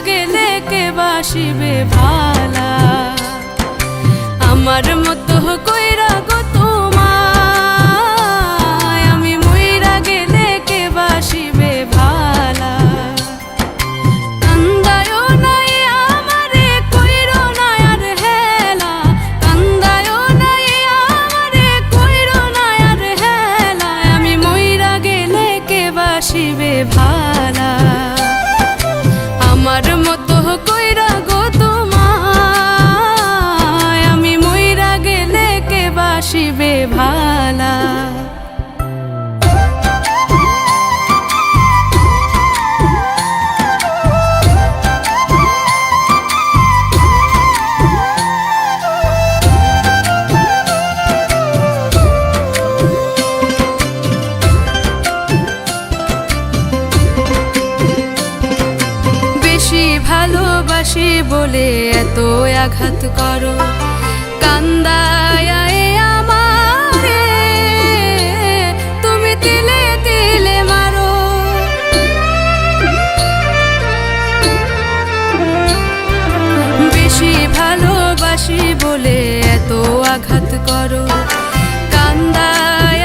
গেলে কে বাসিবে ভালা আমার মতো কইরা গো তোমায় আমি মইরা গেলে কে বাসিবে ভালা কান্দায়ও নাই আমারে কইরো না আর হেলা কান্দায়ও নাই আমারে কইরো না আর হেলা আমি মইরা গেলে কে বাসিবে ভালা আমার মতো কইরা গো তোমায় আমি মইরা গেলে কে বাসিবে ভালা ভালোবাসি বলে এত আঘাত করো কান্দায় আমারে তুমি তিলে তিলে মারো বেশি ভালোবাসি বলে এত আঘাত করো কান্দায়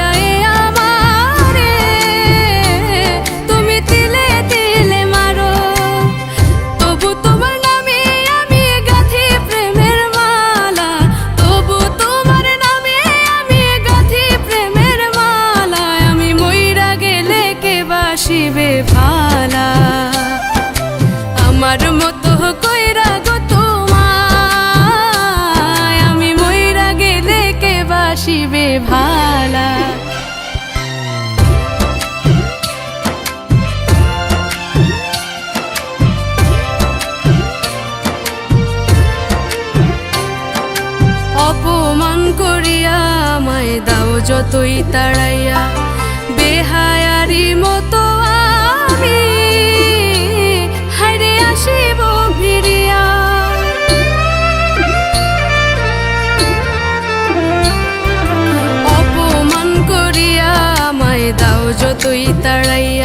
আমারে তুমি তিলে তিলে মারো তবু তোমার নামে আমি গাঁথি প্রেমের মালা তবু তোমার নামে আমি গাঁথি প্রেমের মালা আমি মইরা গেলে কে বাসিবে ভালা আমার মতো কইরা গো তোমায় আমি মইরা গেলে কে বাসিবে ভালা অপমান করিয়া আমায় দাও যতই তাড়াইয়া বেহায়ারি মতো আমি হাইরে আসিব ফিরিয়া অপমান করিয়া আমায় দাও যতই তাড়াইয়া